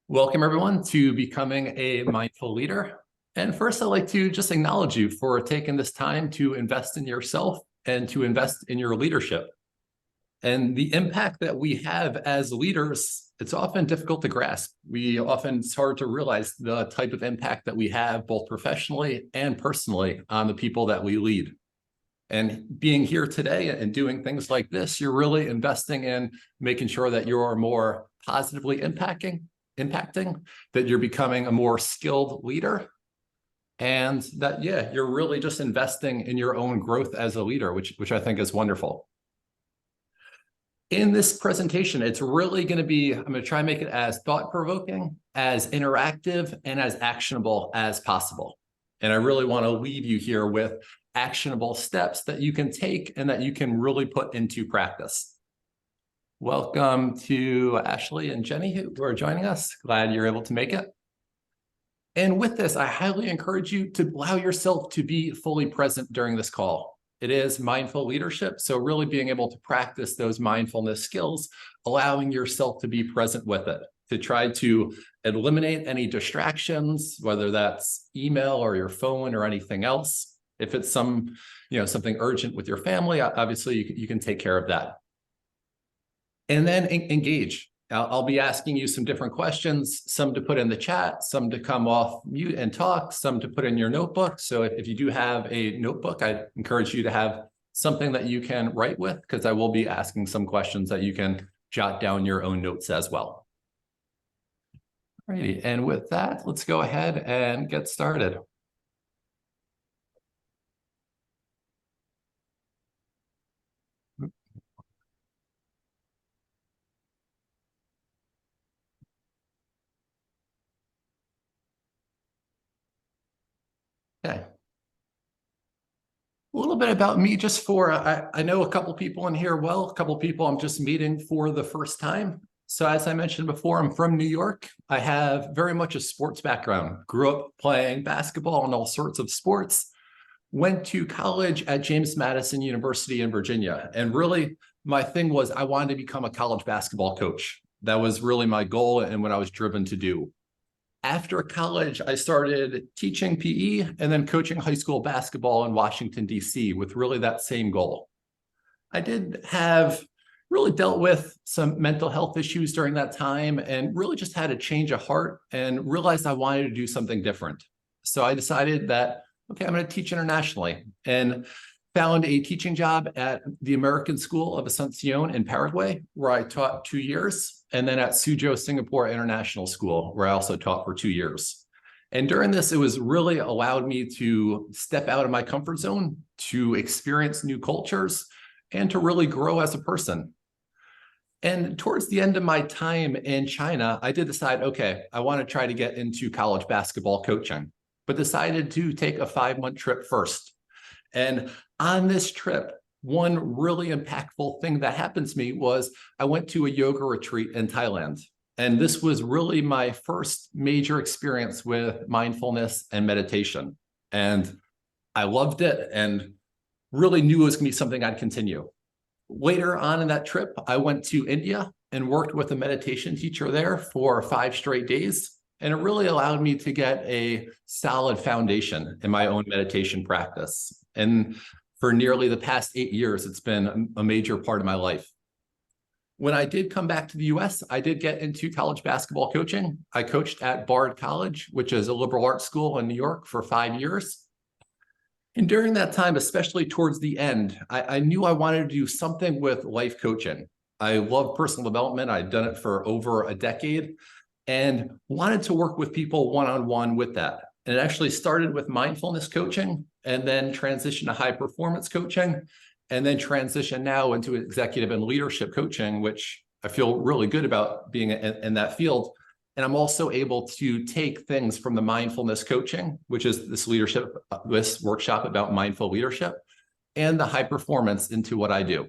Welcome, everyone, to Becoming a Mindful Leader. And first, I'd like to just acknowledge you for taking this time to invest in yourself and to invest in your leadership. And the impact that we have as leaders, it's often difficult to grasp. It's hard to realize the type of impact that we have both professionally and personally on the people that we lead. And being here today and doing things like this, you're really investing in making sure that you're more positively impacting, that you're becoming a more skilled leader, and that, you're really just investing in your own growth as a leader, which I think is wonderful. In this presentation, it's really going to be, I'm going to try and make it as thought-provoking, as interactive, and as actionable as possible. And I really want to leave you here with actionable steps that you can take and that you can really put into practice. Welcome to Ashley and Jenny who are joining us. Glad you're able to make it. And with this, I highly encourage you to allow yourself to be fully present during this call. It is mindful leadership, so really being able to practice those mindfulness skills, allowing yourself to be present with it, to try to eliminate any distractions, whether that's email or your phone or anything else. If it's something urgent with your family, obviously you can take care of that. And then engage. I'll be asking you some different questions, some to put in the chat, some to come off mute and talk, some to put in your notebook. So if you do have a notebook, I'd encourage you to have something that you can write with, because I will be asking some questions that you can jot down your own notes as well. Alrighty, and with that, let's go ahead and get started. Okay. A little bit about me, just for, I know a couple people in here well, a couple people I'm just meeting for the first time. So as I mentioned before, I'm from New York. I have very much a sports background. Grew up playing basketball and all sorts of sports. Went to college at James Madison University in Virginia. And really, my thing was I wanted to become a college basketball coach. That was really my goal and what I was driven to do. After college, I started teaching PE and then coaching high school basketball in Washington, D.C. with really that same goal. I did have really dealt with some mental health issues during that time and really just had a change of heart and realized I wanted to do something different. So I decided that, okay, I'm going to teach internationally, and found a teaching job at the American School of Asuncion in Paraguay, where I taught 2 years, and then at Suzhou Singapore International School, where I also taught for 2 years. And during this, it was really allowed me to step out of my comfort zone, to experience new cultures, and to really grow as a person. And towards the end of my time in China, I did decide, okay, I want to try to get into college basketball coaching, but decided to take a 5-month trip first. And on this trip, one really impactful thing that happened to me was I went to a yoga retreat in Thailand. And this was really my first major experience with mindfulness and meditation. And I loved it and really knew it was going to be something I'd continue. Later on in that trip, I went to India and worked with a meditation teacher there for 5 straight days. And it really allowed me to get a solid foundation in my own meditation practice. And for nearly the past 8 years, it's been a major part of my life. When I did come back to the US, I did get into college basketball coaching. I coached at Bard College, which is a liberal arts school in New York, for 5 years. And during that time, especially towards the end, I knew I wanted to do something with life coaching. I love personal development. I'd done it for over a decade and wanted to work with people one-on-one with that. And it actually started with mindfulness coaching, and then transitioned to high performance coaching, and then transition now into executive and leadership coaching, which I feel really good about being in that field. And I'm also able to take things from the mindfulness coaching, which is this workshop about mindful leadership, and the high performance into what I do.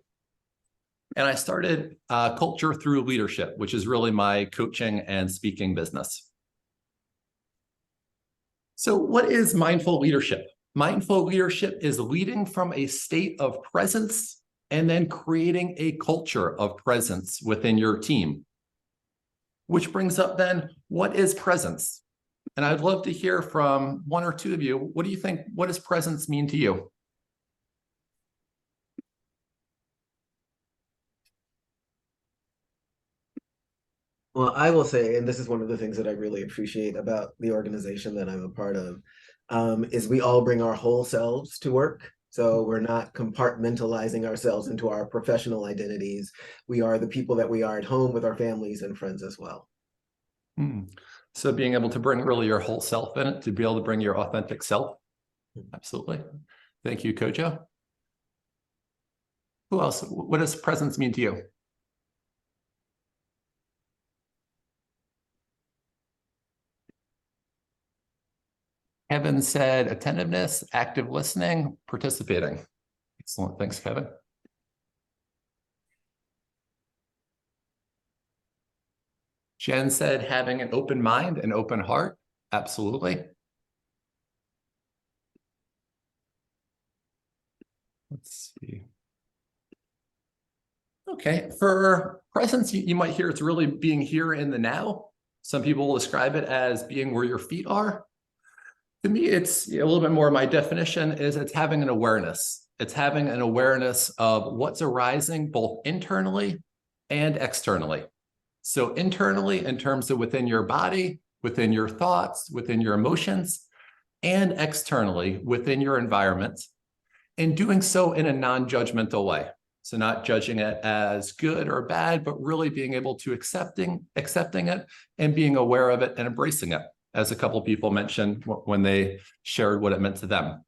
And I started Culture Through Leadership, which is really my coaching and speaking business. So what is mindful leadership? Mindful leadership is leading from a state of presence and then creating a culture of presence within your team. Which brings up then, what is presence? And I'd love to hear from one or two of you. What do you think, what does presence mean to you? Well, I will say, and this is one of the things that I really appreciate about the organization that I'm a part of, is we all bring our whole selves to work. So we're not compartmentalizing ourselves into our professional identities. We are the people that we are at home with our families and friends as well. So being able to bring really your whole self in it, to be able to bring your authentic self. Absolutely. Thank you, Kojo. Who else? What does presence mean to you? Kevin said attentiveness, active listening, participating. Excellent. Thanks, Kevin. Jen said having an open mind, an open heart. Absolutely. Let's see. Okay, for presence, you might hear it's really being here in the now. Some people will describe it as being where your feet are. To me, it's a little bit more, my definition is it's having an awareness. It's having an awareness of what's arising both internally and externally. So internally, in terms of within your body, within your thoughts, within your emotions, and externally within your environment, and doing so in a non-judgmental way. So not judging it as good or bad, but really being able to accepting it and being aware of it and embracing it, as a couple of people mentioned when they shared what it meant to them.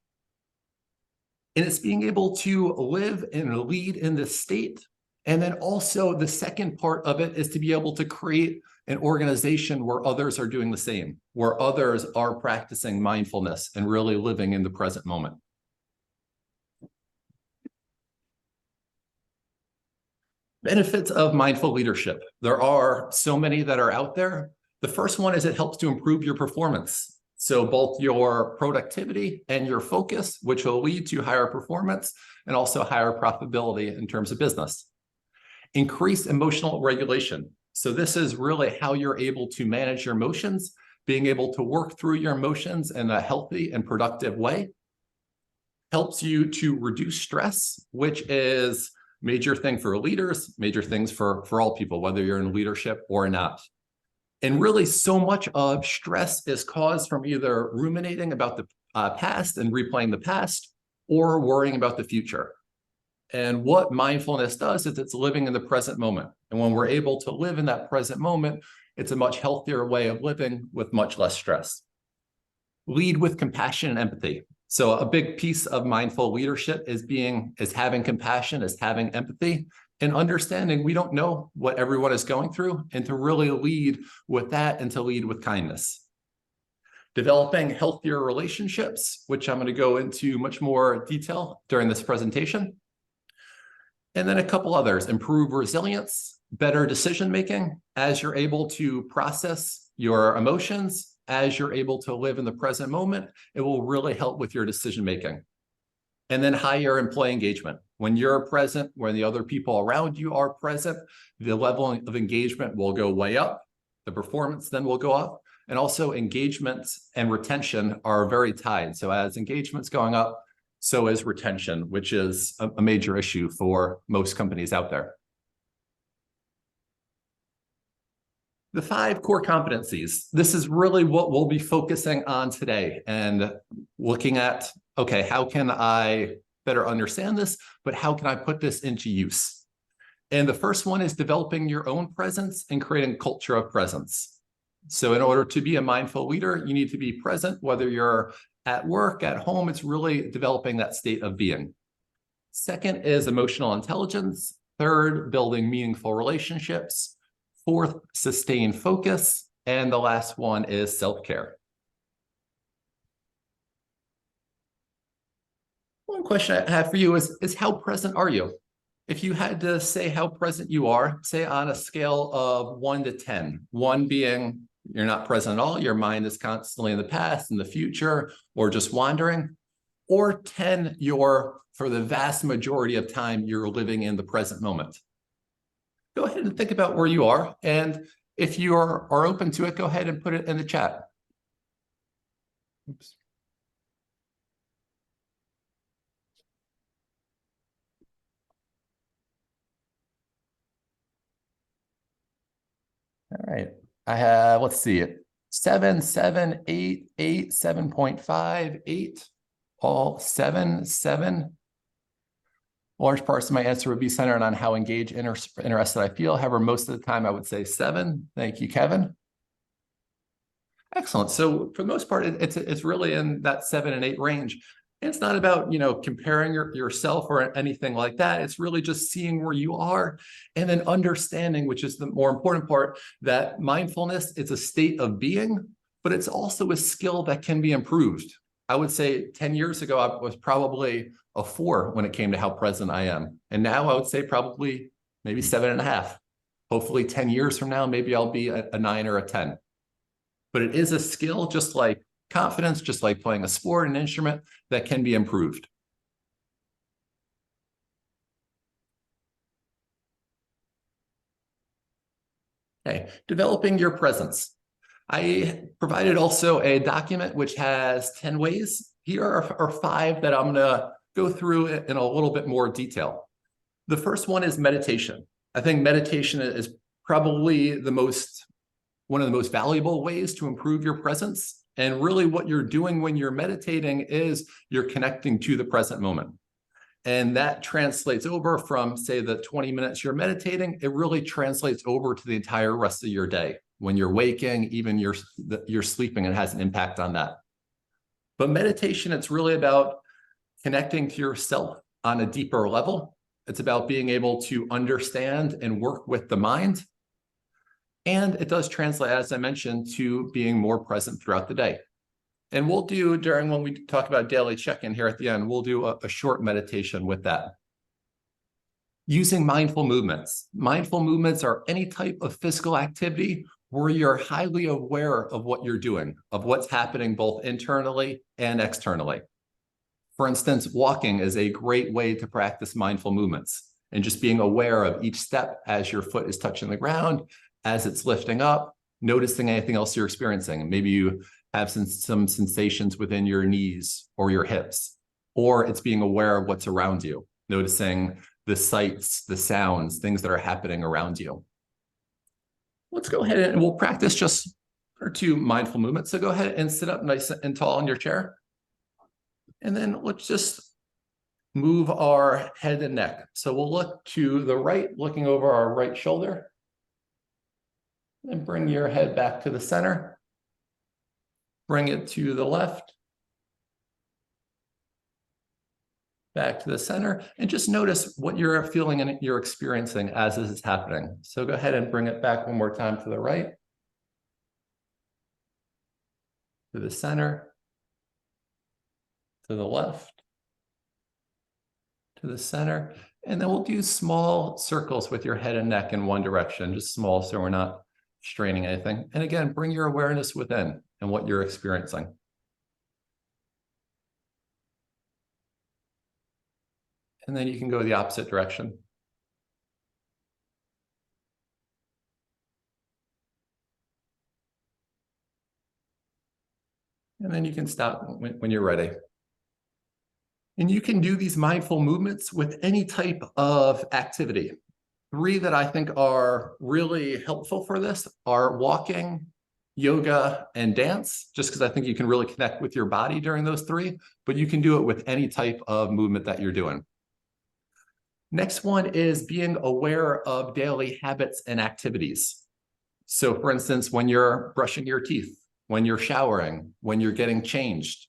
And it's being able to live and lead in this state. And then also the second part of it is to be able to create an organization where others are doing the same, where others are practicing mindfulness and really living in the present moment. Benefits of mindful leadership. There are so many that are out there. The first one is it helps to improve your performance. So both your productivity and your focus, which will lead to higher performance and also higher profitability in terms of business. Increase emotional regulation. So this is really how you're able to manage your emotions, being able to work through your emotions in a healthy and productive way. Helps you to reduce stress, which is major thing for leaders, major things for all people, whether you're in leadership or not. And really so much of stress is caused from either ruminating about the past and replaying the past or worrying about the future. And what mindfulness does is it's living in the present moment. And when we're able to live in that present moment, it's a much healthier way of living with much less stress. Lead with compassion and empathy. So a big piece of mindful leadership is having compassion, is having empathy, and understanding we don't know what everyone is going through, and to really lead with that and to lead with kindness. Developing healthier relationships, which I'm going to go into much more detail during this presentation. And then a couple others: improve resilience, better decision-making as you're able to process your emotions, as you're able to live in the present moment. It will really help with your decision-making. And then higher employee engagement. When you're present, when the other people around you are present, the level of engagement will go way up. The performance then will go up. And also engagements and retention are very tied. So as engagement's going up, so is retention, which is a major issue for most companies out there. The 5 core competencies. This is really what we'll be focusing on today and looking at, okay, how can I better understand this, but how can I put this into use? And the first one is developing your own presence and creating a culture of presence. So in order to be a mindful leader, you need to be present, whether you're at work, at home. It's really developing that state of being. Second is emotional intelligence. Third, building meaningful relationships. Fourth, sustained focus. And the last one is self-care. One question I have for you is how present are you? If you had to say how present you are, say on a scale of 1 to 10, 1 being you're not present at all, your mind is constantly in the past, in the future, or just wandering, or 10, you're, for the vast majority of time, you're living in the present moment. Go ahead and think about where you are. And If you are open to it, go ahead and put it in the chat. Oops. All right. I have, let's see it. 7, 7, 8, 8, 7.5, 8, all 7, 7. Large parts of my answer would be centered on how engaged, interested I feel. However, most of the time I would say 7. Thank you, Kevin. Excellent. So for the most part, it's really in that 7 and 8 range. And it's not about, comparing yourself or anything like that. It's really just seeing where you are and then understanding, which is the more important part, that mindfulness is a state of being, but it's also a skill that can be improved. I would say 10 years ago, I was probably a 4 when it came to how present I am. And now I would say probably maybe 7.5. Hopefully 10 years from now, maybe I'll be a 9 or a 10. But it is a skill, just like confidence, just like playing a sport, an instrument, that can be improved. Okay, developing your presence. I provided also a document which has 10 ways. Here are 5 that I'm gonna go through in a little bit more detail. The first one is meditation. I think meditation is probably one of the most valuable ways to improve your presence. And really what you're doing when you're meditating is you're connecting to the present moment. And that translates over from, say, the 20 minutes you're meditating, it really translates over to the entire rest of your day. When you're waking, even you're sleeping, it has an impact on that. But meditation, it's really about connecting to yourself on a deeper level. It's about being able to understand and work with the mind. And it does translate, as I mentioned, to being more present throughout the day. And we'll do, when we talk about daily check-in here at the end, we'll do a short meditation with that. Using mindful movements. Mindful movements are any type of physical activity where you're highly aware of what you're doing, of what's happening both internally and externally. For instance, walking is a great way to practice mindful movements and just being aware of each step as your foot is touching the ground, as it's lifting up, noticing anything else you're experiencing. Maybe you have some sensations within your knees or your hips, or it's being aware of what's around you, noticing the sights, the sounds, things that are happening around you. Let's go ahead and we'll practice just 1 or 2 mindful movements. So go ahead and sit up nice and tall in your chair. And then let's just move our head and neck. So we'll look to the right, looking over our right shoulder. And bring your head back to the center. Bring it to the left. Back to the center. And just notice what you're feeling and you're experiencing as this is happening. So go ahead and bring it back one more time to the right. To the center. To the left. To the center. And then we'll do small circles with your head and neck in one direction, just small so we're not straining anything. And again, bring your awareness within and what you're experiencing. And then you can go the opposite direction. And then you can stop when you're ready. And you can do these mindful movements with any type of activity. 3 that I think are really helpful for this are walking, yoga, and dance, just because I think you can really connect with your body during those 3, but you can do it with any type of movement that you're doing. Next one is being aware of daily habits and activities. So for instance, when you're brushing your teeth, when you're showering, when you're getting changed,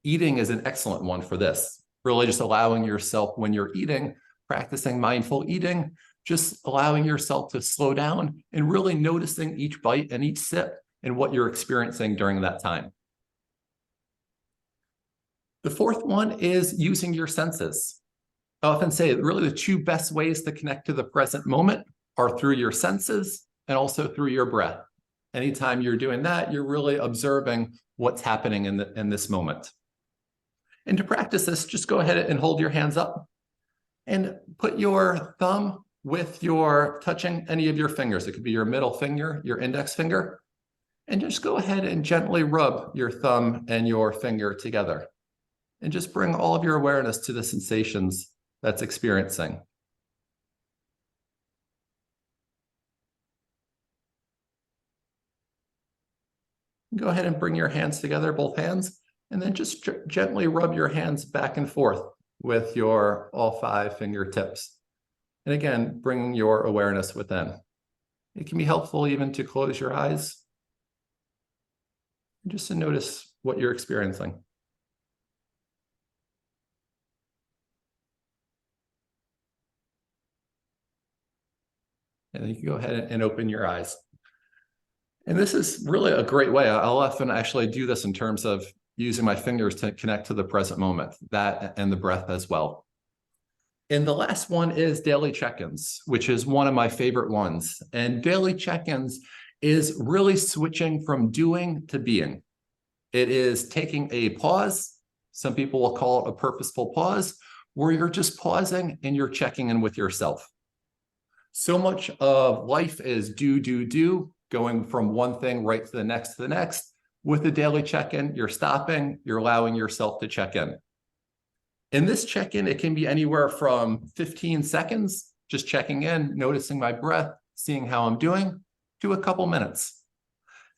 eating is an excellent one for this. Really just allowing yourself when you're eating, practicing mindful eating, just allowing yourself to slow down and really noticing each bite and each sip and what you're experiencing during that time. The 4th one is using your senses. I often say really the 2 best ways to connect to the present moment are through your senses and also through your breath. Anytime you're doing that, you're really observing what's happening in this moment. And to practice this, just go ahead and hold your hands up and put your thumb with your touching any of your fingers. It could be your middle finger, your index finger, and just go ahead and gently rub your thumb and your finger together. And just bring all of your awareness to the sensations that's experiencing. Go ahead and bring your hands together, both hands, and then just gently rub your hands back and forth with your all 5 fingertips. And again, bringing your awareness within. It can be helpful even to close your eyes, just to notice what you're experiencing. And then you can go ahead and open your eyes. And this is really a great way. I'll often actually do this in terms of using my fingers to connect to the present moment, that and the breath as well. And the last one is daily check-ins, which is one of my favorite ones. And daily check-ins is really switching from doing to being. It is taking a pause. Some people will call it a purposeful pause, where you're just pausing and you're checking in with yourself. So much of life is do, going from one thing right to the next. With the daily check-in, you're stopping, you're allowing yourself to check in. In this check-in, it can be anywhere from 15 seconds, just checking in, noticing my breath, seeing how I'm doing, to a couple minutes.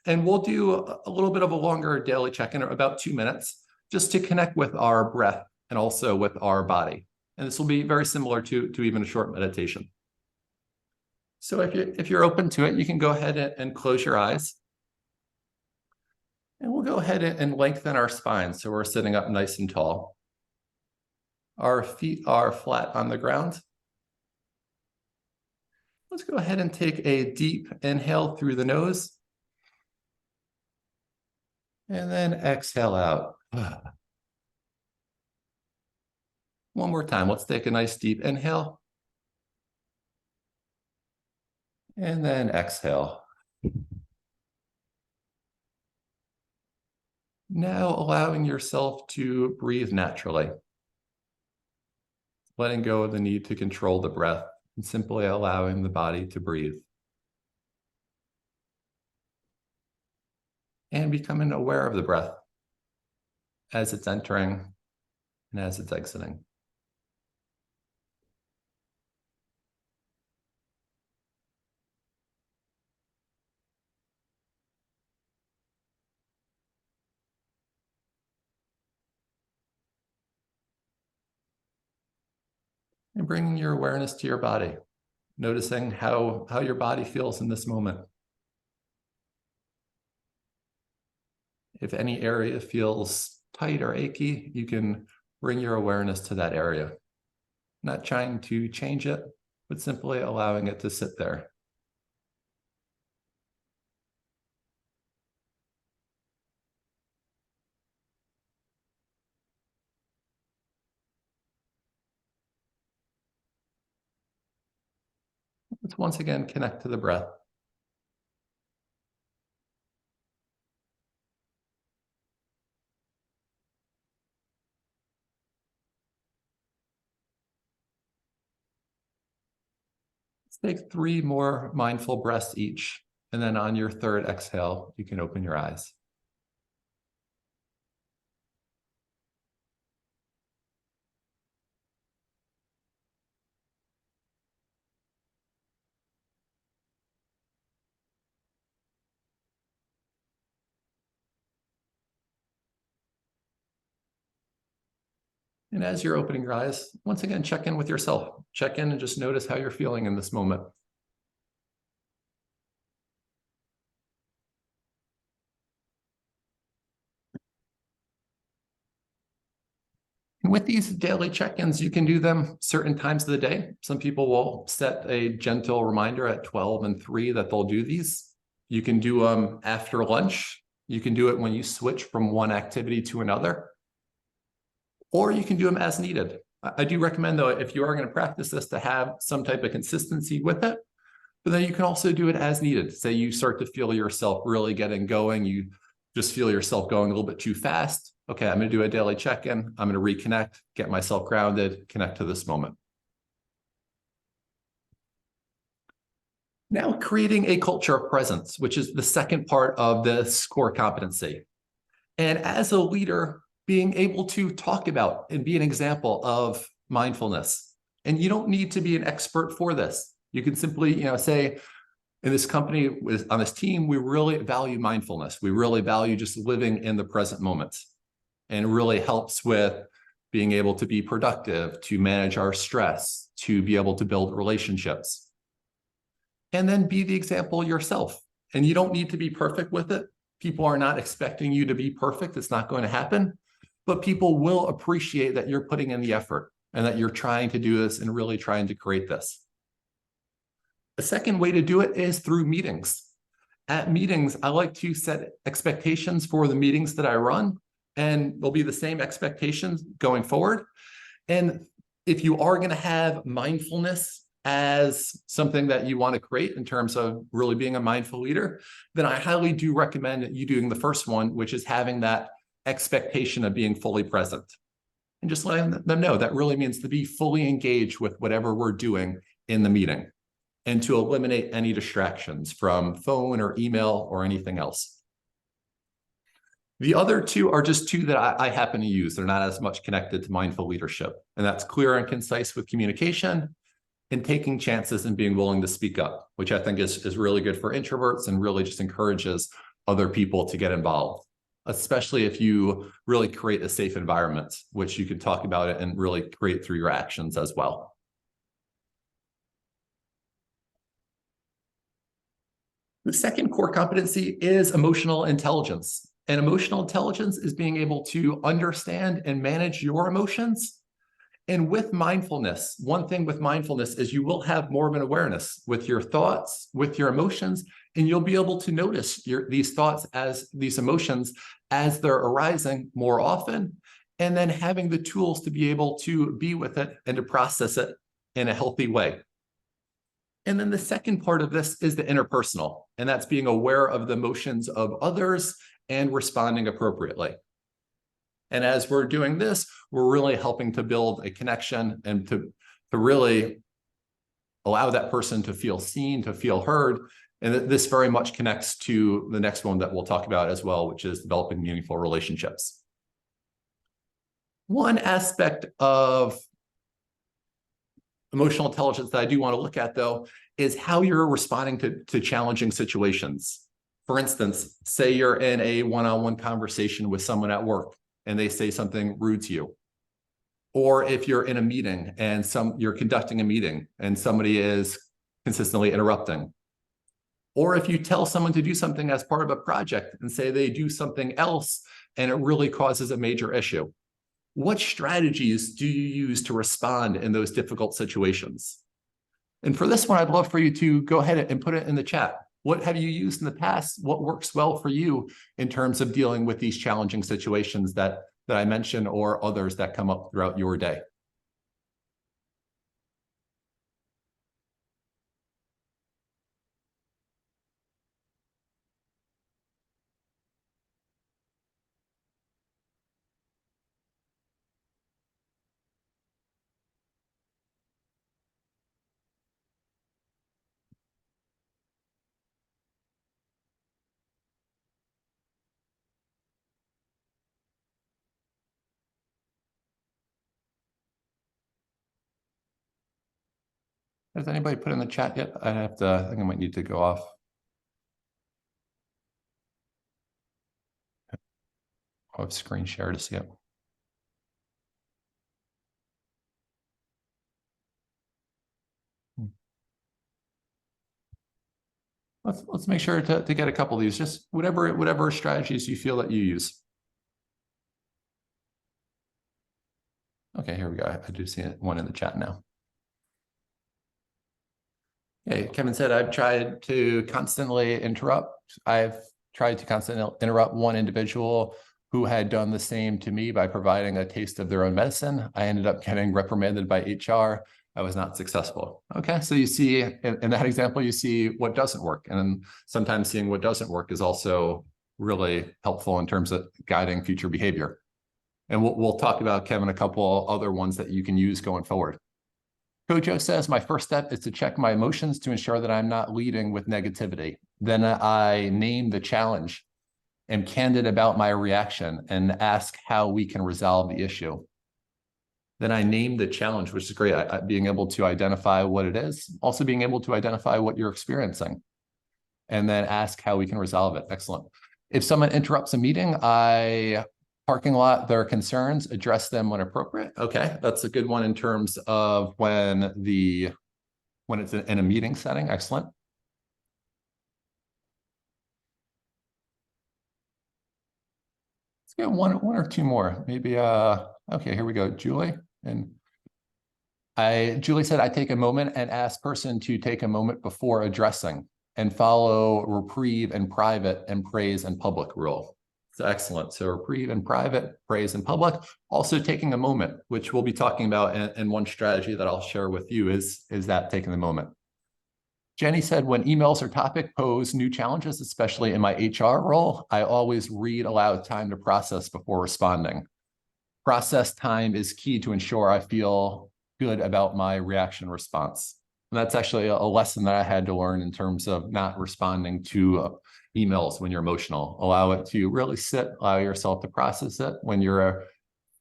And we'll do a little bit of a longer daily check-in, about 2 minutes, just to connect with our breath and also with our body. And this will be very similar to even a short meditation. So if you're open to it, you can go ahead and close your eyes. And we'll go ahead and lengthen our spine so we're sitting up nice and tall. Our feet are flat on the ground. Let's go ahead and take a deep inhale through the nose. And then exhale out. One more time. Let's take a nice deep inhale. And then exhale. Now allowing yourself to breathe naturally. Letting go of the need to control the breath and simply allowing the body to breathe. And becoming aware of the breath as it's entering and as it's exiting. And bringing your awareness to your body, noticing how your body feels in this moment. If any area feels tight or achy, you can bring your awareness to that area. Not trying to change it, but simply allowing it to sit there. Let's once again connect to the breath. Let's take 3 more mindful breaths each. And then on your third exhale, you can open your eyes. And as you're opening your eyes, once again, check in with yourself. Check in and just notice how you're feeling in this moment. And with these daily check-ins, you can do them certain times of the day. Some people will set a gentle reminder at 12 and 3 that they'll do these. You can do them after lunch. You can do it when you switch from one activity to another. Or you can do them as needed. I do recommend, though, if you are going to practice this, to have some type of consistency with it. But then you can also do it as needed. Say you start to feel yourself really getting going. You just feel yourself going a little bit too fast. Okay, I'm going to do a daily check-in. I'm going to reconnect, get myself grounded, connect to this moment. Now, creating a culture of presence, which is the second part of this core competency. And as a leader, being able to talk about and be an example of mindfulness. And you don't need to be an expert for this. You can simply, say, in this company, on this team, we really value mindfulness. We really value just living in the present moment. And it really helps with being able to be productive, to manage our stress, to be able to build relationships. And then be the example yourself. And you don't need to be perfect with it. People are not expecting you to be perfect. It's not going to happen. But people will appreciate that you're putting in the effort and that you're trying to do this and really trying to create this. The second way to do it is through meetings. At meetings, I like to set expectations for the meetings that I run, and there'll be the same expectations going forward. And if you are going to have mindfulness as something that you want to create in terms of really being a mindful leader, then I highly do recommend you doing the first one, which is having that expectation of being fully present. And just letting them know that really means to be fully engaged with whatever we're doing in the meeting and to eliminate any distractions from phone or email or anything else. The other two are just two that I happen to use. They're not as much connected to mindful leadership. And that's clear and concise with communication and taking chances and being willing to speak up, which I think is really good for introverts and really just encourages other people to get involved, especially if you really create a safe environment, which you can talk about it and really create through your actions as well. The second core competency is emotional intelligence. And emotional intelligence is being able to understand and manage your emotions. And with mindfulness, one thing with mindfulness is you will have more of an awareness with your thoughts, with your emotions, and you'll be able to notice these thoughts as these emotions as they're arising more often, and then having the tools to be able to be with it and to process it in a healthy way. And then the second part of this is the interpersonal, and that's being aware of the emotions of others and responding appropriately. And as we're doing this, we're really helping to build a connection and to really allow that person to feel seen, to feel heard. And this very much connects to the next one that we'll talk about as well, which is developing meaningful relationships. One aspect of emotional intelligence that I do want to look at, though, is how you're responding to challenging situations. For instance, say you're in a one-on-one conversation with someone at work and they say something rude to you. Or if you're in a meeting and you're conducting a meeting and somebody is consistently interrupting. Or if you tell someone to do something as part of a project and say they do something else and it really causes a major issue. What strategies do you use to respond in those difficult situations? And for this one, I'd love for you to go ahead and put it in the chat. What have you used in the past? What works well for you in terms of dealing with these challenging situations that I mentioned or others that come up throughout your day? Has anybody put in the chat yet? I think I might need to go off. I'll have screen share to see it. Let's make sure to get a couple of these, just whatever strategies you feel that you use. Okay, here we go. I do see one in the chat now. Okay, Kevin said, I've tried to constantly interrupt. I've tried to constantly interrupt one individual who had done the same to me by providing a taste of their own medicine. I ended up getting reprimanded by HR. I was not successful. Okay, so you see in that example, you see what doesn't work. And sometimes seeing what doesn't work is also really helpful in terms of guiding future behavior. And we'll talk about, Kevin, a couple other ones that you can use going forward. Kojo says, my first step is to check my emotions to ensure that I'm not leading with negativity. Then I name the challenge, am candid about my reaction, and ask how we can resolve the issue. Then I name the challenge, which is great. Being able to identify what it is, also being able to identify what you're experiencing, and then ask how we can resolve it. Excellent. If someone interrupts a meeting, parking lot, their concerns, address them when appropriate. Okay, that's a good one in terms of when it's in a meeting setting. Excellent. Let's get one or two more. Maybe okay, here we go. Julie. And Julie said, I take a moment and ask person to take a moment before addressing and follow reprieve and private and praise and public rule. So excellent. So reprieve and private, praise and public. Also taking a moment, which we'll be talking about in one strategy that I'll share with you is that taking the moment. Jenny said, when emails or topic pose new challenges, especially in my HR role, I always read aloud time to process before responding. Process time is key to ensure I feel good about my reaction response. And that's actually a lesson that I had to learn in terms of not responding to emails when you're emotional. Allow it to really sit, allow yourself to process it. When you're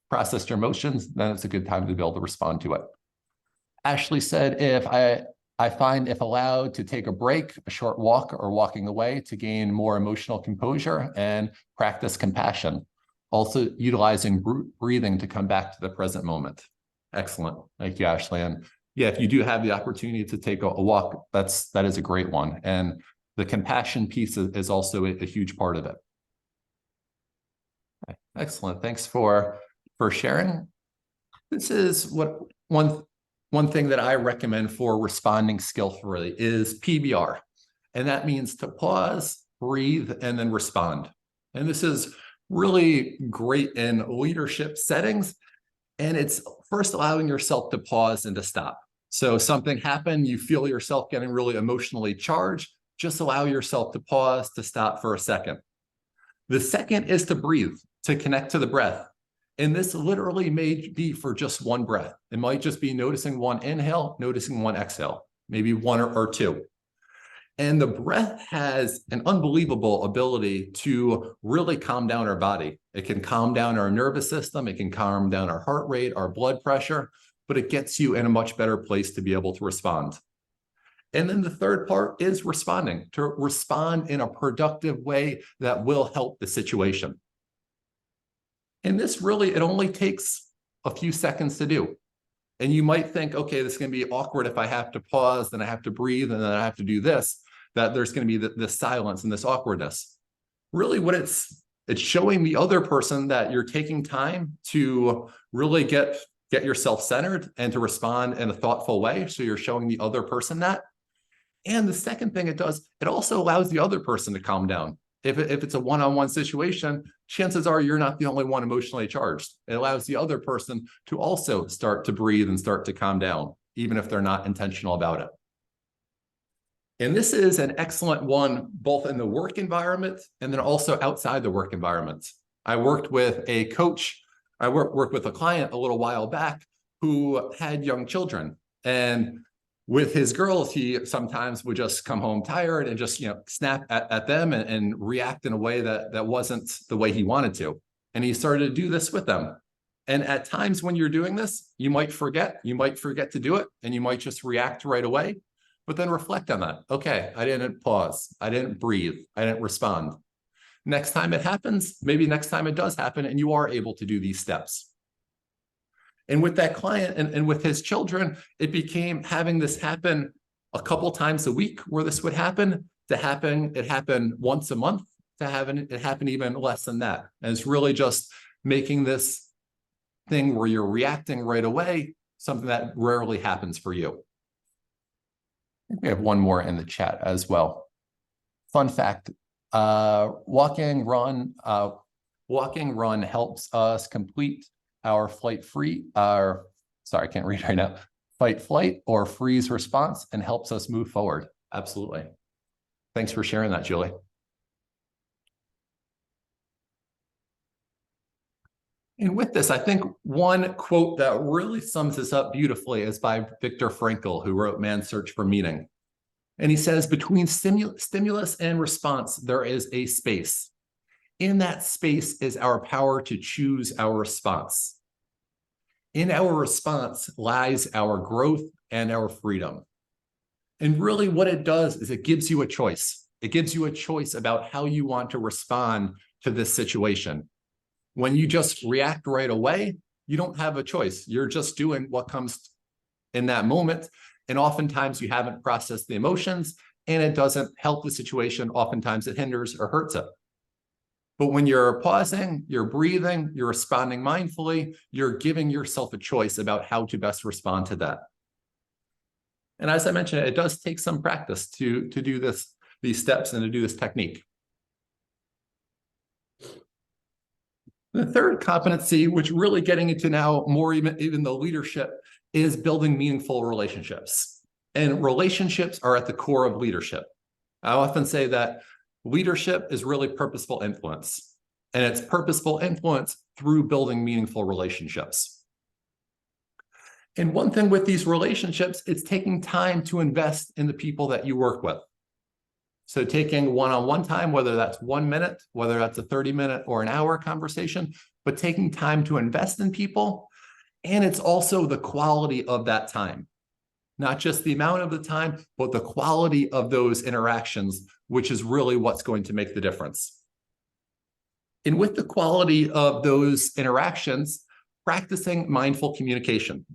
processed your emotions, then it's a good time to be able to respond to it. Ashley said, if I find if allowed to take a break, a short walk or walking away to gain more emotional composure and practice compassion. Also utilizing breathing to come back to the present moment. Excellent. Thank you, Ashley. And yeah, if you do have the opportunity to take a walk, that is a great one. And the compassion piece is also a huge part of it. Okay. Excellent. Thanks for sharing. This is what one thing that I recommend for responding skillfully is PBR. And that means to pause, breathe, and then respond. And this is really great in leadership settings. And it's first allowing yourself to pause and to stop. So something happened, you feel yourself getting really emotionally charged, just allow yourself to pause, to stop for a second. The second is to breathe, to connect to the breath. And this literally may be for just one breath. It might just be noticing one inhale, noticing one exhale, maybe one or two. And the breath has an unbelievable ability to really calm down our body. It can calm down our nervous system. It can calm down our heart rate, our blood pressure, but it gets you in a much better place to be able to respond. And then the third part is responding, to respond in a productive way that will help the situation. And this really, it only takes a few seconds to do. And you might think, okay, this is going to be awkward if I have to pause, then I have to breathe, and then I have to do this, that there's going to be this silence and this awkwardness. Really what it's showing the other person that you're taking time to really get yourself centered and to respond in a thoughtful way. So you're showing the other person that. And the second thing it does, it also allows the other person to calm down. If it's a one-on-one situation, chances are you're not the only one emotionally charged. It allows the other person to also start to breathe and start to calm down, even if they're not intentional about it. And this is an excellent one, both in the work environment and then also outside the work environment. I worked with a coach, I worked with a client a little while back who had young children. And with his girls, he sometimes would just come home tired and just, snap at them and react in a way that wasn't the way he wanted to. And he started to do this with them. And at times when you're doing this, you might forget to do it, and you might just react right away, but then reflect on that. Okay, I didn't pause. I didn't breathe. I didn't respond. Next time it happens, maybe next time it does happen, and you are able to do these steps. And with that client and with his children, it became having this happen a couple times a week where this would happen, it happened once a month, to having it happen even less than that. And it's really just making this thing where you're reacting right away, something that rarely happens for you. I think we have one more in the chat as well. Fun fact, walking, run helps us complete our fight, flight, or freeze response and helps us move forward. Absolutely. Thanks for sharing that, Julie. And with this, I think one quote that really sums this up beautifully is by Viktor Frankl, who wrote Man's Search for Meaning. And he says, between stimulus and response, there is a space. In that space is our power to choose our response. In our response lies our growth and our freedom. And really what it does is it gives you a choice. It gives you a choice about how you want to respond to this situation. When you just react right away, you don't have a choice. You're just doing what comes in that moment. And oftentimes you haven't processed the emotions and it doesn't help the situation. Oftentimes it hinders or hurts it. But when you're pausing, you're breathing, you're responding mindfully, you're giving yourself a choice about how to best respond to that. And as I mentioned, it does take some practice to do these steps and to do this technique. The third competency, which really getting into now more even the leadership, is building meaningful relationships. And relationships are at the core of leadership. I often say that leadership is really purposeful influence, and it's purposeful influence through building meaningful relationships. And one thing with these relationships, it's taking time to invest in the people that you work with. So taking one-on-one time, whether that's 1 minute, whether that's a 30-minute or an hour conversation, but taking time to invest in people. And it's also the quality of that time, not just the amount of the time, but the quality of those interactions, which is really what's going to make the difference. And with the quality of those interactions, practicing mindful communication.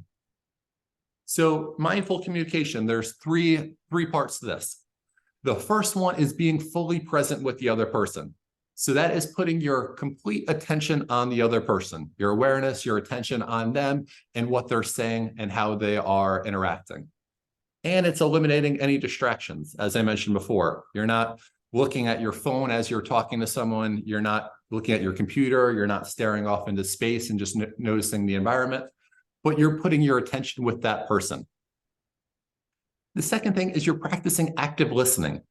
So mindful communication, there's three parts to this. The first one is being fully present with the other person. So that is putting your complete attention on the other person, your awareness, your attention on them and what they're saying and how they are interacting. And it's eliminating any distractions. As I mentioned before, you're not looking at your phone as you're talking to someone. You're not looking at your computer. You're not staring off into space and just noticing the environment, but you're putting your attention with that person. The second thing is you're practicing active listening.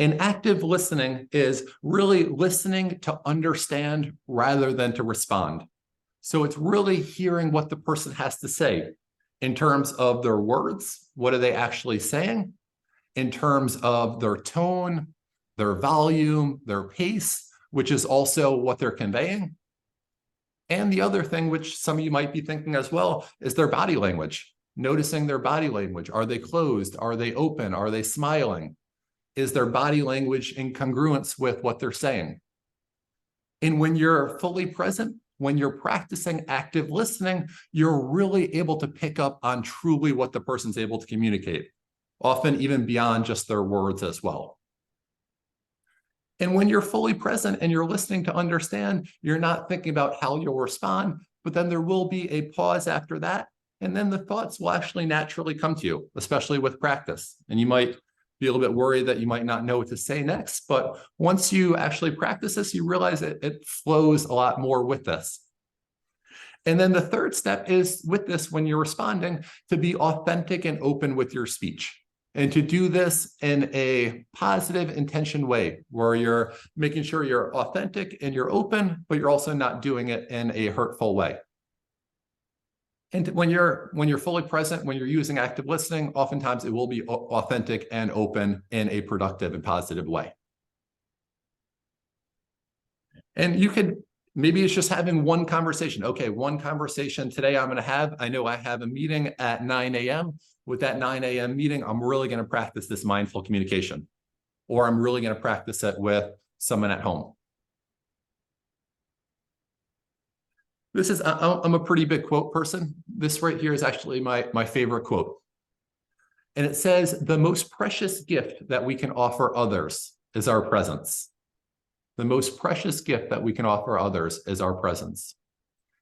And active listening is really listening to understand rather than to respond. So it's really hearing what the person has to say in terms of their words. What are they actually saying? In terms of their tone, their volume, their pace, which is also what they're conveying. And the other thing, which some of you might be thinking as well, is their body language. Noticing their body language. Are they closed? Are they open? Are they smiling? Is their body language in congruence with what they're saying? And when you're fully present, when you're practicing active listening, you're really able to pick up on truly what the person's able to communicate, often even beyond just their words as well. And when you're fully present and you're listening to understand, you're not thinking about how you'll respond, but then there will be a pause after that. And then the thoughts will actually naturally come to you, especially with practice. And you might be a little bit worried that you might not know what to say next. But once you actually practice this, you realize it flows a lot more with this. And then the third step is with this, when you're responding, to be authentic and open with your speech. And to do this in a positive intention way, where you're making sure you're authentic and you're open, but you're also not doing it in a hurtful way. And when you're fully present, when you're using active listening, oftentimes it will be authentic and open in a productive and positive way. And you could, maybe it's just having one conversation. Okay, one conversation today I'm going to have. I know I have a meeting at 9 a.m. With that 9 a.m. meeting, I'm really going to practice this mindful communication, or I'm really going to practice it with someone at home. This is, I'm a pretty big quote person. This right here is actually my favorite quote. And it says, the most precious gift that we can offer others is our presence. The most precious gift that we can offer others is our presence.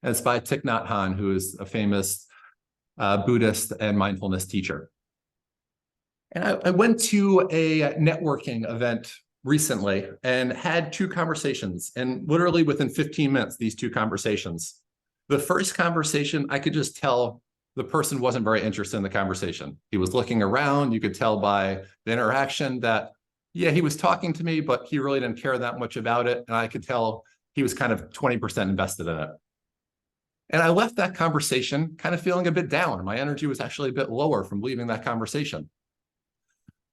And it's by Thich Nhat Hanh, who is a famous Buddhist and mindfulness teacher. And I went to a networking event recently and had two conversations, and literally within 15 minutes, these two conversations. The first conversation, I could just tell the person wasn't very interested in the conversation. He was looking around. You could tell by the interaction that, yeah, he was talking to me, but he really didn't care that much about it. And I could tell he was kind of 20% invested in it. And I left that conversation kind of feeling a bit down. My energy was actually a bit lower from leaving that conversation.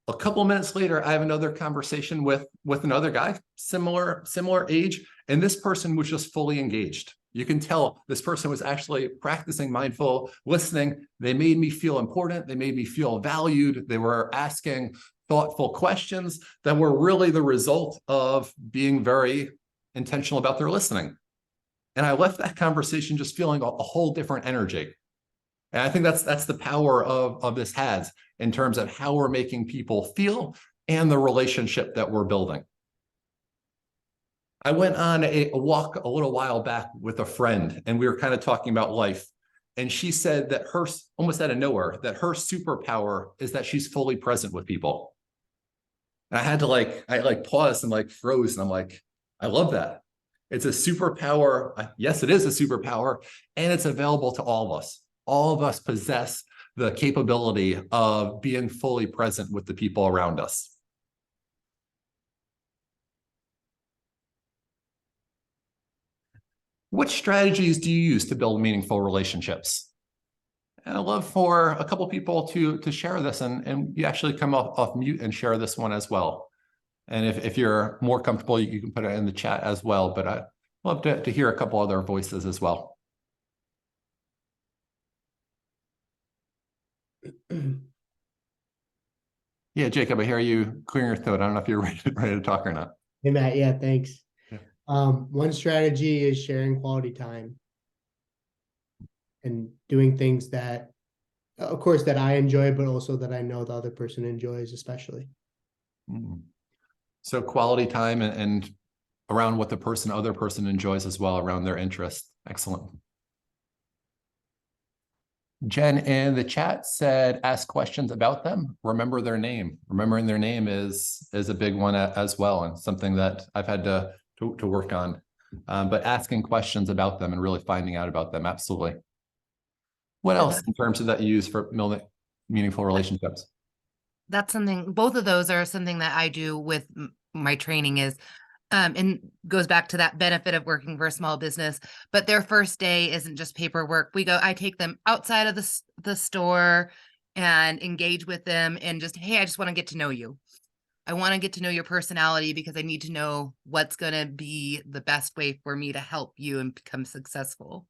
A couple of minutes later, I have another conversation with another guy, similar age, and this person was just fully engaged. You can tell this person was actually practicing mindful listening. They made me feel important. They made me feel valued. They were asking thoughtful questions that were really the result of being very intentional about their listening. And I left that conversation just feeling a whole different energy. And I think that's the power of this has in terms of how we're making people feel and the relationship that we're building. I went on a walk a little while back with a friend, and we were kind of talking about life. And she said that her, almost out of nowhere, that her superpower is that she's fully present with people. And I had to I paused and froze, and I'm like, I love that. It's a superpower. Yes, it is a superpower, and it's available to all of us. All of us possess the capability of being fully present with the people around us. What strategies do you use to build meaningful relationships? And I'd love for a couple people to share this, and you actually come off mute and share this one as well. And if you're more comfortable, you can put it in the chat as well, but I'd love to hear a couple other voices as well. Yeah, Jacob, I hear you clearing your throat. I don't know if you're ready to talk or not. Hey, Matt. Yeah, thanks. Yeah. One strategy is sharing quality time and doing things that, of course, that I enjoy, but also that I know the other person enjoys, especially. So quality time and around what the other person enjoys as well, around their interest. Excellent. Jen in the chat said, ask questions about them, remember their name. Remembering their name is a big one as well, and something that I've had to work on. But asking questions about them and really finding out about them, absolutely. What else in terms of that you use for building meaningful relationships? That's something, both of those are something that I do with my training is, and goes back to that benefit of working for a small business, but their first day isn't just paperwork. I take them outside of the store and engage with them and just, hey, I just want to get to know you. I want to get to know your personality because I need to know what's going to be the best way for me to help you and become successful.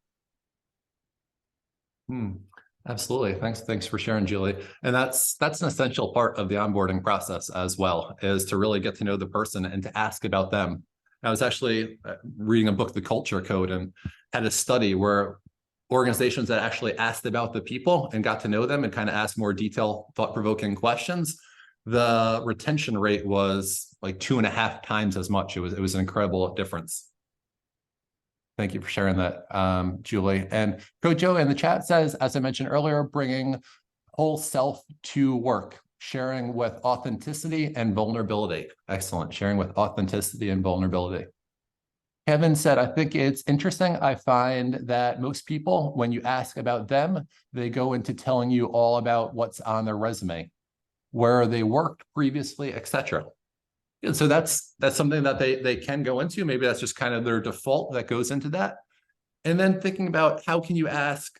Absolutely. Thanks for sharing, Julie. And that's an essential part of the onboarding process as well, is to really get to know the person and to ask about them. I was actually reading a book, The Culture Code, and had a study where organizations that actually asked about the people and got to know them and kind of asked more detailed, thought-provoking questions, the retention rate was like 2.5 times as much. It was an incredible difference. Thank you for sharing that, Julie. And Kojo in the chat says, as I mentioned earlier, bringing whole self to work, sharing with authenticity and vulnerability. Excellent. Sharing with authenticity and vulnerability. Kevin said, I think it's interesting. I find that most people, when you ask about them, they go into telling you all about what's on their resume, where they worked previously, etc. And so that's something that they can go into. Maybe that's just kind of their default that goes into that. And then thinking about how can you ask,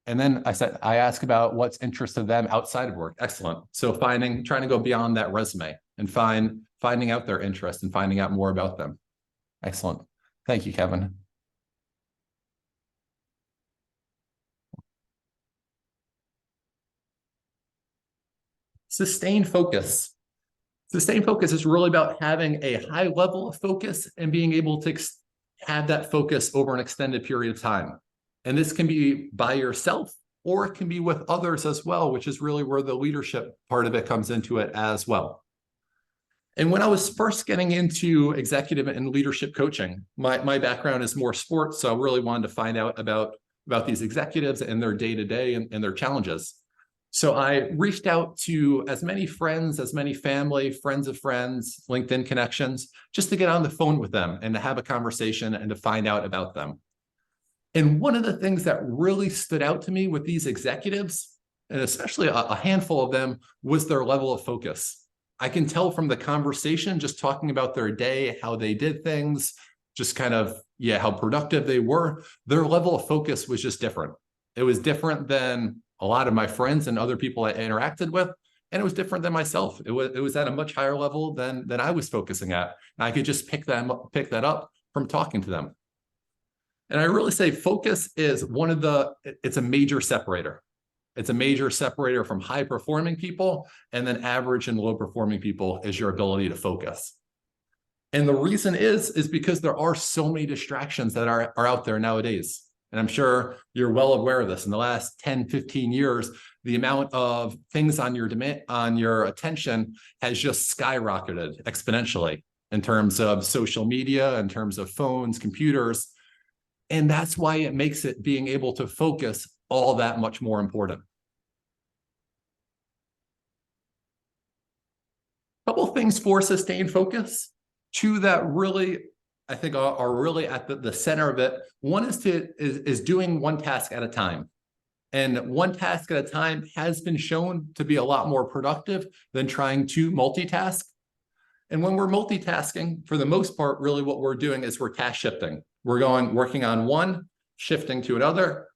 and then I ask about what's interest of them outside of work. Excellent. So trying to go beyond that resume and finding out their interest and finding out more about them. Excellent. Thank you, Kevin. Sustained focus. Sustained focus is really about having a high level of focus and being able to have that focus over an extended period of time. And this can be by yourself, or it can be with others as well, which is really where the leadership part of it comes into it as well. And when I was first getting into executive and leadership coaching, my background is more sports, so I really wanted to find out about these executives and their day-to-day and their challenges. So I reached out to as many friends, as many family, friends of friends, LinkedIn connections, just to get on the phone with them and to have a conversation and to find out about them. And one of the things that really stood out to me with these executives, and especially a handful of them, was their level of focus. I can tell from the conversation, just talking about their day, how they did things, just kind of, yeah, how productive they were. Their level of focus was just different. It was different than a lot of my friends and other people I interacted with. And it was different than myself. It was at a much higher level than I was focusing at. And I could just pick that up from talking to them. And I really say focus is it's a major separator. It's a major separator from high performing people, and then average and low performing people is your ability to focus. And the reason is because there are so many distractions that are out there nowadays. And I'm sure you're well aware of this. In the last 10, 15 years, the amount of things on your attention has just skyrocketed exponentially in terms of social media, in terms of phones, computers. And that's why it makes it being able to focus all that much more important. A couple of things for sustained focus. Two that really, I think are really at the center of it. One is doing one task at a time. And one task at a time has been shown to be a lot more productive than trying to multitask. And when we're multitasking, for the most part, really what we're doing is we're task shifting. We're working on one, shifting to another,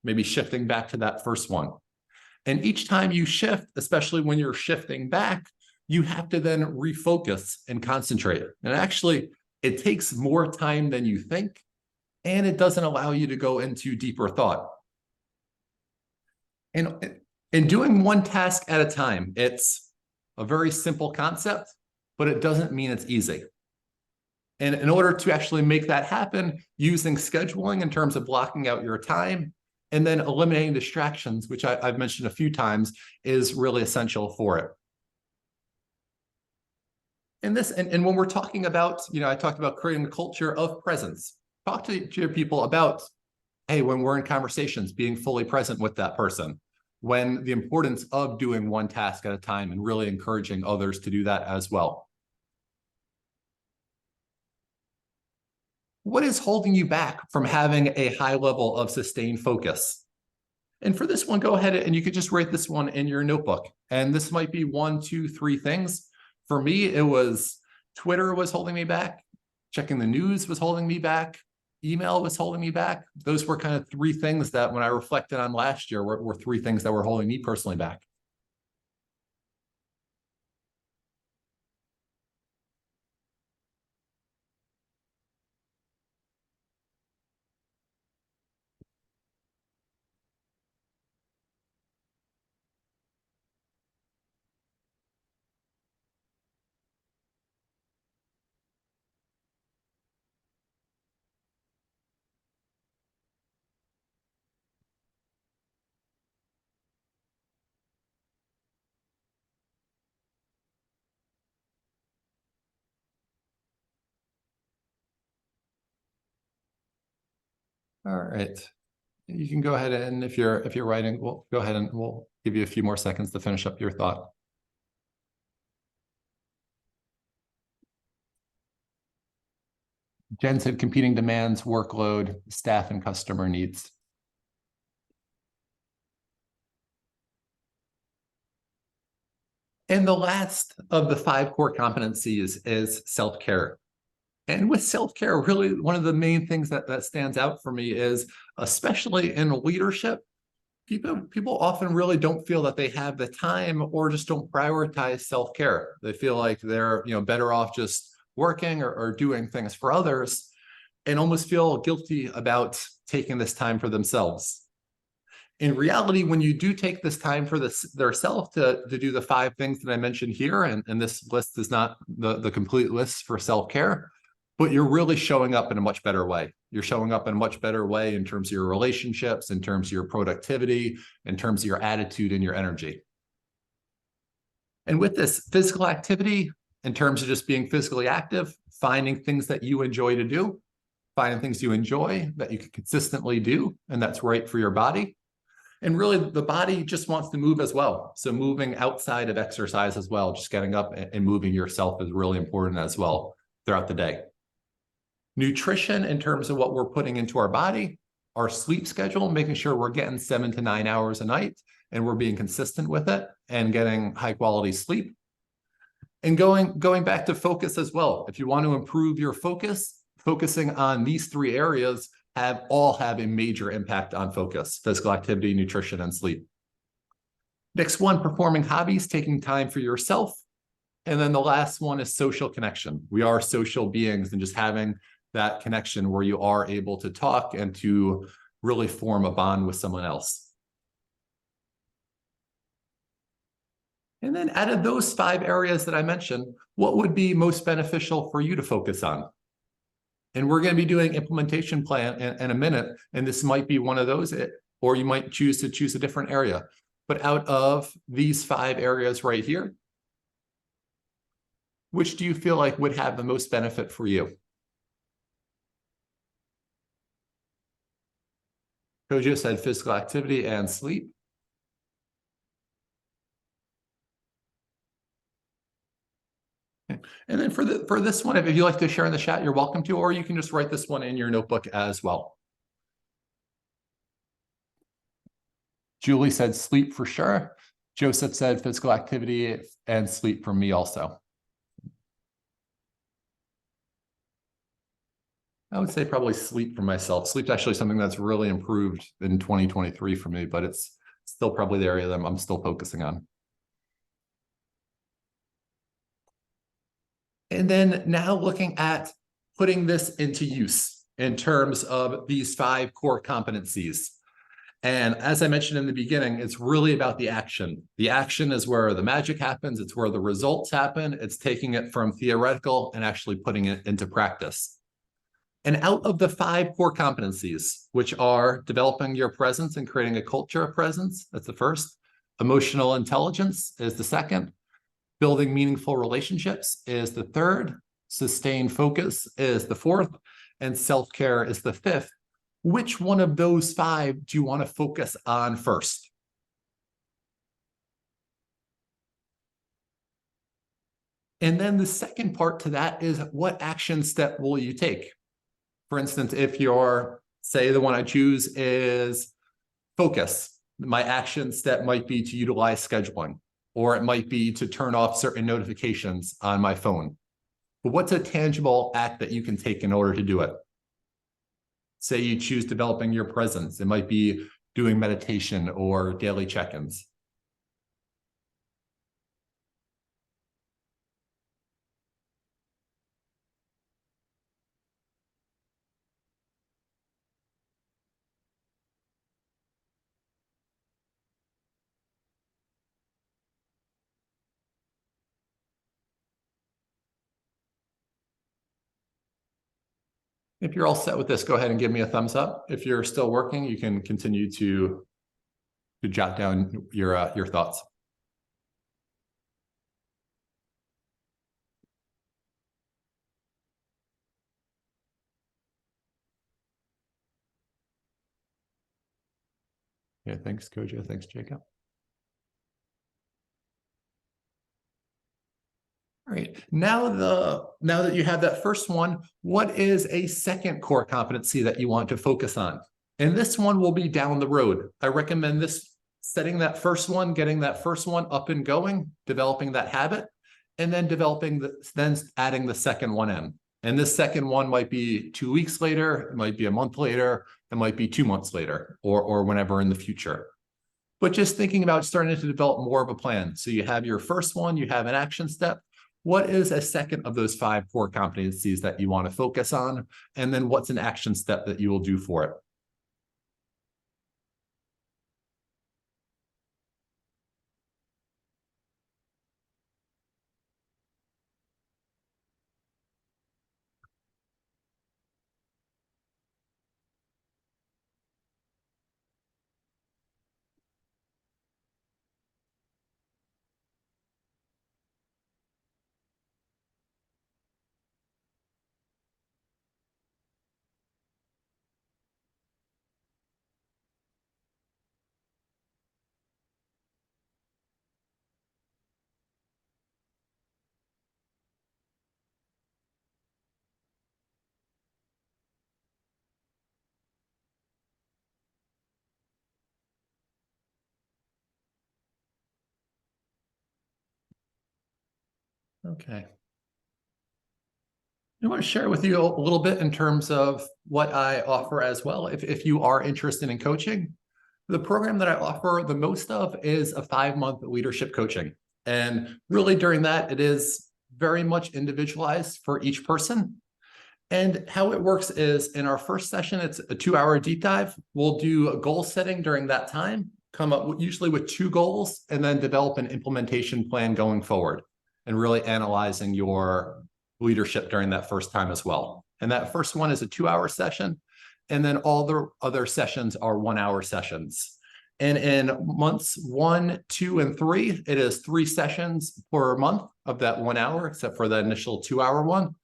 maybe shifting back to that first one. And each time you shift, especially when you're shifting back, you have to then refocus and concentrate. And actually, it takes more time than you think, and it doesn't allow you to go into deeper thought. And in doing one task at a time, it's a very simple concept, but it doesn't mean it's easy. And in order to actually make that happen, using scheduling in terms of blocking out your time, and then eliminating distractions, which I've mentioned a few times, is really essential for it. And when we're talking about, I talked about creating a culture of presence. Talk to your people about, hey, when we're in conversations, being fully present with that person, when the importance of doing one task at a time and really encouraging others to do that as well. What is holding you back from having a high level of sustained focus? And for this one, go ahead and you could just write this one in your notebook. And this might be 1, 2, 3 things. For me, it was Twitter was holding me back. Checking the news was holding me back. Email was holding me back. Those were kind of 3 things that when I reflected on last year were 3 things that were holding me personally back. All right. You can go ahead and if you're writing, we'll go ahead and we'll give you a few more seconds to finish up your thought. Jen said competing demands, workload, staff, and customer needs. And the last of the 5 core competencies is self-care. And with self-care, really one of the main things that stands out for me is, especially in leadership, people often really don't feel that they have the time or just don't prioritize self-care. They feel like they're better off just working or doing things for others and almost feel guilty about taking this time for themselves. In reality, when you do take this time for their self to do the 5 things that I mentioned here, and this list is not the complete list for self-care, but you're really showing up in a much better way. You're showing up in a much better way in terms of your relationships, in terms of your productivity, in terms of your attitude and your energy. And with this physical activity, in terms of just being physically active, finding things that you enjoy to do, finding things you enjoy that you can consistently do, and that's right for your body. And really, the body just wants to move as well. So moving outside of exercise as well, just getting up and moving yourself is really important as well throughout the day. Nutrition in terms of what we're putting into our body, our sleep schedule, making sure we're getting 7 to 9 hours a night and we're being consistent with it and getting high quality sleep. And going back to focus as well. If you want to improve your focus, focusing on these three areas all have a major impact on focus: physical activity, nutrition, and sleep. Next one, performing hobbies, taking time for yourself. And then the last one is social connection. We are social beings, and just having that connection where you are able to talk and to really form a bond with someone else. And then out of those 5 areas that I mentioned, what would be most beneficial for you to focus on? And we're going to be doing implementation plan in a minute, and this might be one of those, or you might choose a different area. But out of these 5 areas right here, which do you feel like would have the most benefit for you? Kojo said physical activity and sleep. And then for this one, if you'd like to share in the chat, you're welcome to, or you can just write this one in your notebook as well. Julie said sleep for sure. Joseph said physical activity and sleep for me also. I would say probably sleep for myself. Sleep's actually something that's really improved in 2023 for me, but it's still probably the area that I'm still focusing on. And then now looking at putting this into use in terms of these 5 core competencies. And as I mentioned in the beginning, it's really about the action. The action is where the magic happens. It's where the results happen. It's taking it from theoretical and actually putting it into practice. And out of the 5 core competencies, which are developing your presence and creating a culture of presence, that's the first. Emotional intelligence is the second. Building meaningful relationships is the third. Sustained focus is the fourth. And self-care is the fifth. Which one of those 5 do you want to focus on first? And then the second part to that is, what action step will you take? For instance, if say the one I choose is focus, my action step might be to utilize scheduling, or it might be to turn off certain notifications on my phone. But what's a tangible act that you can take in order to do it? Say you choose developing your presence. It might be doing meditation or daily check-ins. If you're all set with this, go ahead and give me a thumbs up. If you're still working, you can continue to jot down your thoughts. Yeah, thanks, Kojo. Thanks, Jacob. All right, now that you have that first one, what is a second core competency that you want to focus on? And this one will be down the road. I recommend setting that first one, getting that first one up and going, developing that habit, and then then adding the second one in. And this second one might be 2 weeks later, it might be a month later, it might be 2 months later, or whenever in the future. But just thinking about starting to develop more of a plan. So you have your first one, you have an action step. What is a second of those 5 core competencies that you want to focus on? And then what's an action step that you will do for it? Okay. I want to share with you a little bit in terms of what I offer as well. If you are interested in coaching, the program that I offer the most of is a 5-month leadership coaching. And really during that, it is very much individualized for each person. And how it works is in our first session, it's a 2-hour deep dive. We'll do a goal setting during that time, come up usually with 2 goals, and then develop an implementation plan going forward and really analyzing your leadership during that first time as well. And that first one is a 2-hour session. And then all the other sessions are 1-hour sessions. And in months 1, 2, and 3, it is 3 sessions per month of that 1 hour, except for the initial 2-hour one.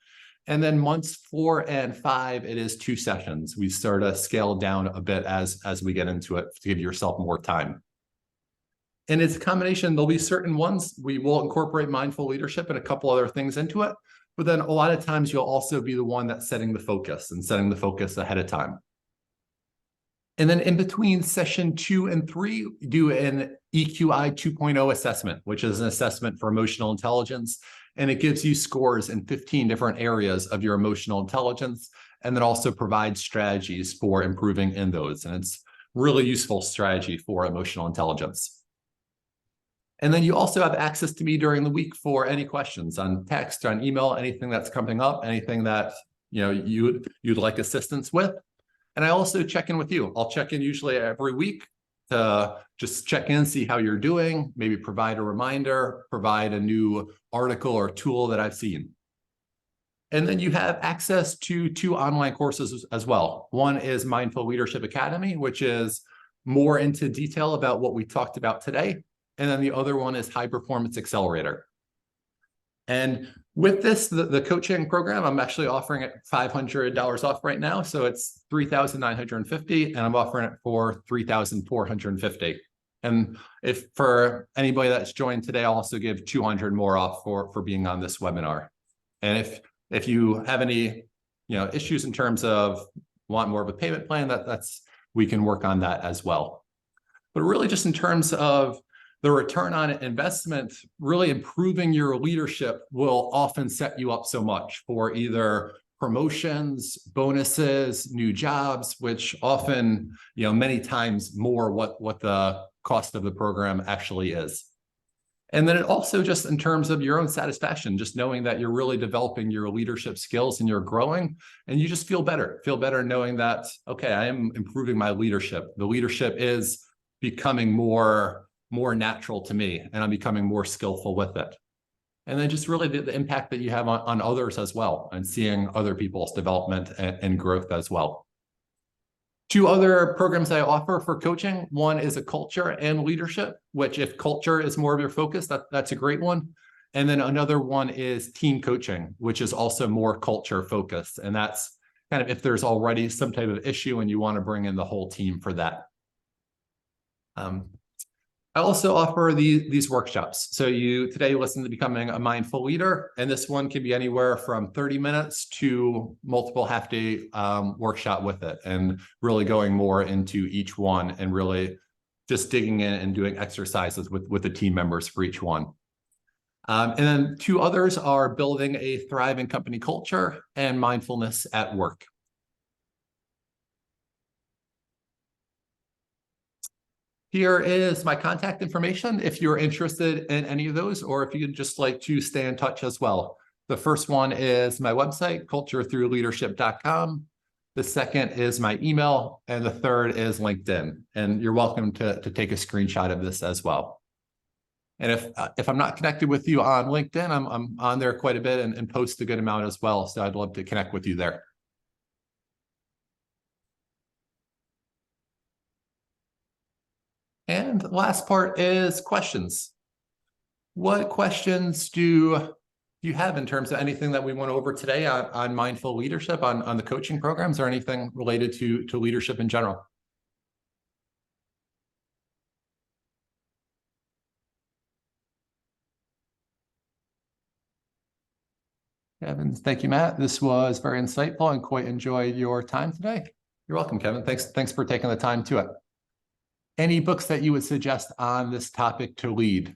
And then months 4 and 5, it is 2 sessions. We sort of scale down a bit as we get into it to give yourself more time. And it's a combination. There'll be certain ones we will incorporate mindful leadership and a couple other things into it. But then a lot of times you'll also be the one that's setting the focus and setting the focus ahead of time. And then in between session 2 and 3, do an EQI 2.0 assessment, which is an assessment for emotional intelligence. And it gives you scores in 15 different areas of your emotional intelligence, and then also provides strategies for improving in those. And it's really useful strategy for emotional intelligence. And then you also have access to me during the week for any questions on text, on email, anything that's coming up, anything that you'd like assistance with. And I also check in with you. I'll check in usually every week to just check in, see how you're doing, maybe provide a reminder, provide a new article or tool that I've seen. And then you have access to 2 online courses as well. One is Mindful Leadership Academy, which is more into detail about what we talked about today. And then the other one is High Performance Accelerator. And with this, the coaching program, I'm actually offering it $500 off right now. So it's $3,950, and I'm offering it for $3,450. And if for anybody that's joined today, I'll also give $200 more off for being on this webinar. And if you have any issues in terms of want more of a payment plan, we can work on that as well. But really just in terms of the return on investment, really improving your leadership will often set you up so much for either promotions, bonuses, new jobs, which often, many times more what the cost of the program actually is. And then it also just in terms of your own satisfaction, just knowing that you're really developing your leadership skills and you're growing, and you just feel better knowing that, okay, I am improving my leadership. The leadership is becoming more natural to me, and I'm becoming more skillful with it. And then just really the impact that you have on others as well, and seeing other people's development and growth as well. 2 other programs I offer for coaching. One is a culture and leadership, which if culture is more of your focus, that's a great one. And then another one is team coaching, which is also more culture focused. And that's kind of if there's already some type of issue and you want to bring in the whole team for that. I also offer these workshops. So today listen to Becoming a Mindful Leader, and this one can be anywhere from 30 minutes to multiple half-day workshop with it, and really going more into each one and really just digging in and doing exercises with the team members for each one. And then 2 others are Building a Thriving Company Culture and Mindfulness at Work. Here is my contact information if you're interested in any of those, or if you'd just like to stay in touch as well. The first one is my website, culturethroughleadership.com. The second is my email, and the third is LinkedIn. And you're welcome to take a screenshot of this as well. And if I'm not connected with you on LinkedIn, I'm on there quite a bit and post a good amount as well. So I'd love to connect with you there. And the last part is questions. What questions do you have in terms of anything that we went over today on mindful leadership, on the coaching programs, or anything related to leadership in general? Kevin, thank you, Matt. This was very insightful and quite enjoyed your time today. You're welcome, Kevin. Thanks for taking the time to it. Any books that you would suggest on this topic to read?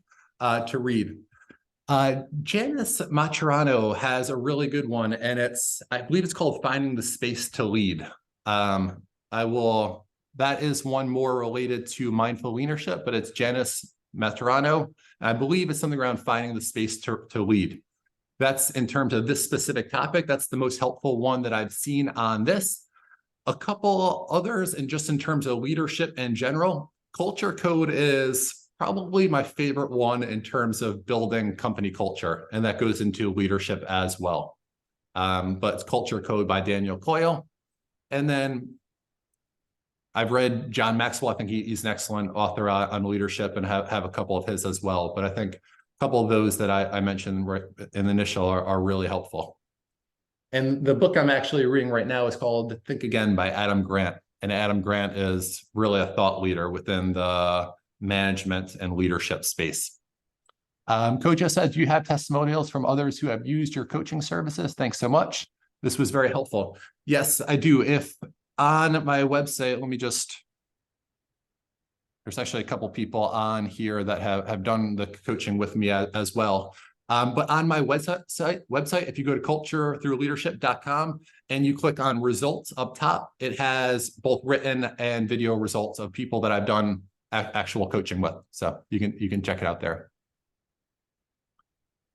Janice Maturano has a really good one, and I believe it's called Finding the Space to Lead. That is one more related to mindful leadership, but it's Janice Maturano. I believe it's something around finding the space to lead. That's in terms of this specific topic. That's the most helpful one that I've seen on this. A couple others, and just in terms of leadership in general, Culture Code is probably my favorite one in terms of building company culture, and that goes into leadership as well. But it's Culture Code by Daniel Coyle. And then I've read John Maxwell. I think he's an excellent author on leadership, and have a couple of his as well. But I think a couple of those that I mentioned right in the initial are really helpful. And the book I'm actually reading right now is called Think Again by Adam Grant. And Adam Grant is really a thought leader within the management and leadership space. Koja said, do you have testimonials from others who have used your coaching services? Thanks so much. This was very helpful. Yes, I do. If on my website, there's actually a couple people on here that have done the coaching with me as well. But on my website, if you go to culturethroughleadership.com and you click on results up top, it has both written and video results of people that I've done actual coaching with. So you can check it out there.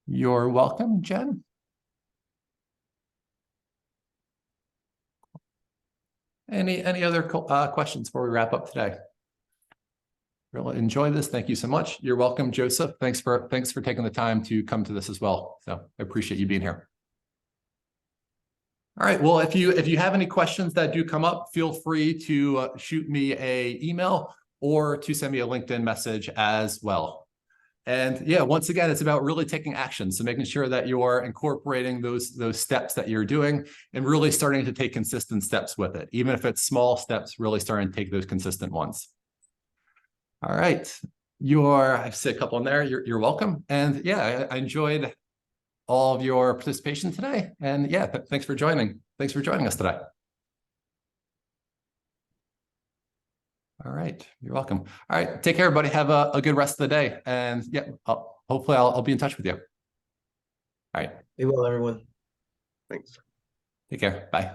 You're welcome, Jen. Any other questions before we wrap up today? Really enjoy this. Thank you so much. You're welcome, Joseph. Thanks for taking the time to come to this as well. So I appreciate you being here. All right. Well, if you have any questions that do come up, feel free to shoot me an email or to send me a LinkedIn message as well. And yeah, once again, it's about really taking action. So making sure that you're incorporating those steps that you're doing and really starting to take consistent steps with it. Even if it's small steps, really starting to take those consistent ones. All right. I've said a couple in there. You're welcome. And yeah, I enjoyed all of your participation today. And yeah, thanks for joining. Thanks for joining us today. All right. You're welcome. All right. Take care, everybody. Have a good rest of the day. And yeah, hopefully I'll be in touch with you. All right. Be well, everyone. Thanks. Take care. Bye.